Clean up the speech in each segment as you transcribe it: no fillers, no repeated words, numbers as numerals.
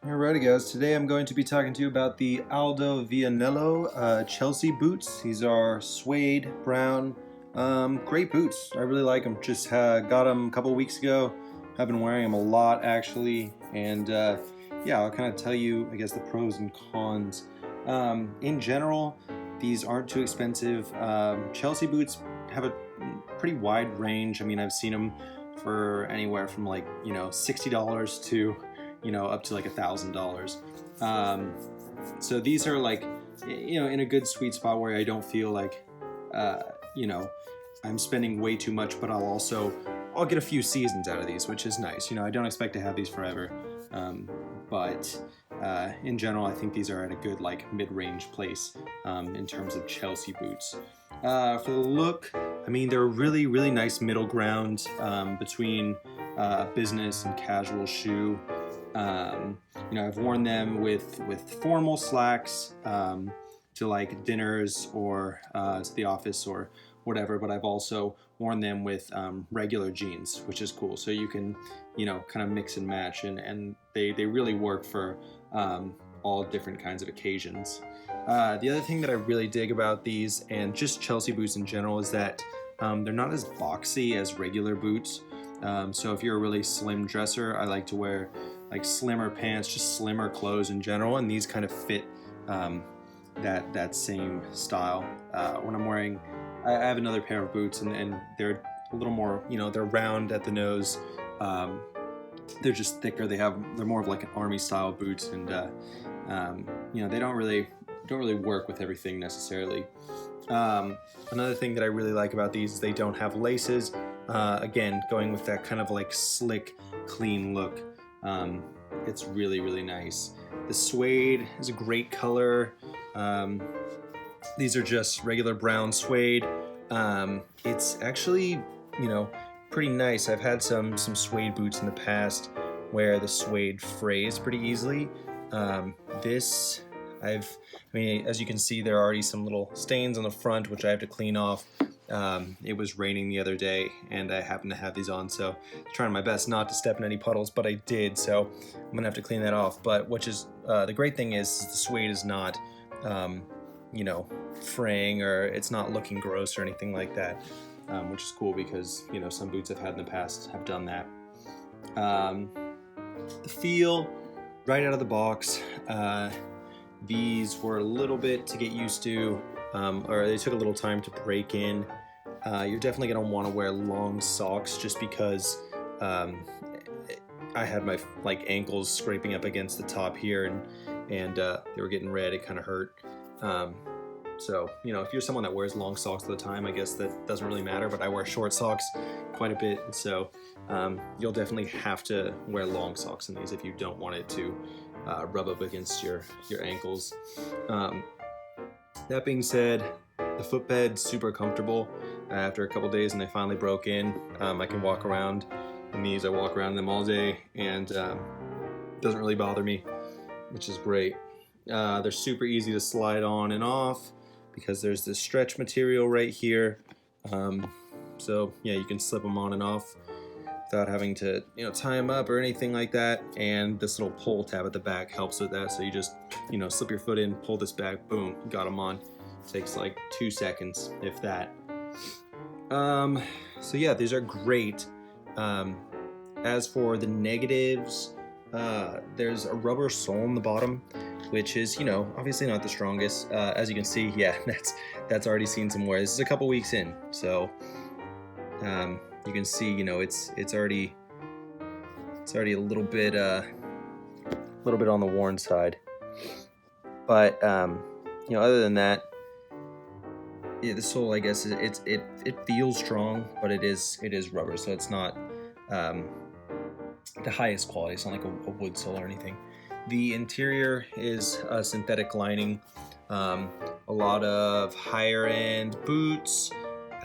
Alrighty guys, today I'm going to be talking to you about the ALDO Vianello Chelsea boots. These are suede, brown, great boots. I really like them. Just got them a couple weeks ago. I've been wearing them a lot actually, and yeah, I'll kind of tell you, I guess, the pros and cons. In general, these aren't too expensive. Chelsea boots have a pretty wide range. I mean, I've seen them for anywhere from like, $60 to up to like $1,000. So these are like, in a good sweet spot where I don't feel like, I'm spending way too much, but I'll get a few seasons out of these, which is nice. I don't expect to have these forever, but in general, I think these are at a good like mid-range place in terms of Chelsea boots. For the look, I mean, they're a really, really nice middle ground between business and casual shoe. I've worn them with formal slacks to like dinners or to the office or whatever, but I've also worn them with regular jeans, which is cool. So you can, kind of mix and match, and they really work for all different kinds of occasions. The other thing that I really dig about these, and just Chelsea boots in general, is that they're not as boxy as regular boots. So if you're a really slim dresser, I like to wear like slimmer pants, just slimmer clothes in general, and these kind of fit that same style. When I'm wearing, I have another pair of boots, and they're a little more, they're round at the nose. They're just thicker. They're more of like an army style boots, and they don't really work with everything necessarily. Another thing that I really like about these is they don't have laces. Again, going with that kind of like slick, clean look. It's really, really nice. The suede is a great color. These are just regular brown suede. It's actually, pretty nice. I've had some suede boots in the past where the suede frays pretty easily. As you can see, there are already some little stains on the front, which I have to clean off. It was raining the other day, and I happened to have these on, so I'm trying my best not to step in any puddles, but I did, so I'm gonna have to clean that off. But the great thing is the suede is not, fraying, or it's not looking gross or anything like that, which is cool because, some boots I've had in the past have done that. The feel, right out of the box, these were a little bit to get used to, or they took a little time to break in. You're definitely going to want to wear long socks, just because I had my ankles scraping up against the top here, and they were getting red. It kind of hurt. So, if you're someone that wears long socks all the time, I guess that doesn't really matter, but I wear short socks quite a bit, and so you'll definitely have to wear long socks in these if you don't want it to rub up against your ankles. That being said, the footbed's super comfortable. After a couple days and they finally broke in, I can walk around in these. I walk around in them all day, and it doesn't really bother me, which is great. They're super easy to slide on and off because there's this stretch material right here. So yeah, you can slip them on and off without having to tie them up or anything like that. And this little pull tab at the back helps with that. So you just slip your foot in, pull this back, boom, got them on. It takes like 2 seconds, if that. So yeah, these are great. As for the negatives, there's a rubber sole in the bottom, which is obviously not the strongest. As you can see, yeah, that's already seen some wear. This is a couple weeks in, so you can see it's already a little bit on the worn side. But other than that, yeah, the sole, I guess, it feels strong, but it is rubber, so it's not the highest quality. It's not like a wood sole or anything. The interior is a synthetic lining. A lot of higher end boots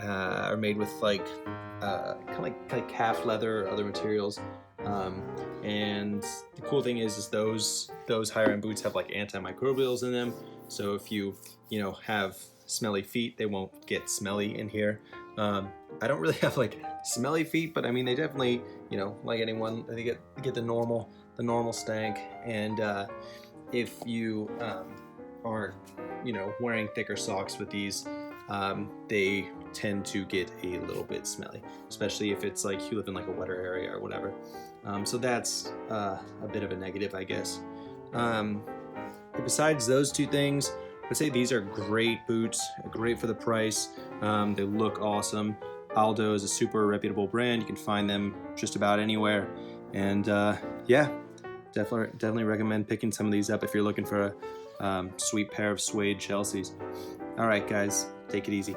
are made with kind of like calf leather or other materials. And the cool thing is those higher end boots have like antimicrobials in them. So if you have smelly feet, they won't get smelly in here. I don't really have like smelly feet, but I mean they definitely, you know, like anyone, they get the normal stank. And if you aren't, you know, wearing thicker socks with these, they tend to get a little bit smelly, especially if it's like you live in like a wetter area or whatever. So that's a bit of a negative, I guess. Besides those two things, I'd say these are great boots, great for the price. They look awesome. ALDO is a super reputable brand. You can find them just about anywhere. And yeah, definitely recommend picking some of these up if you're looking for a sweet pair of suede Chelseas. All right, guys, take it easy.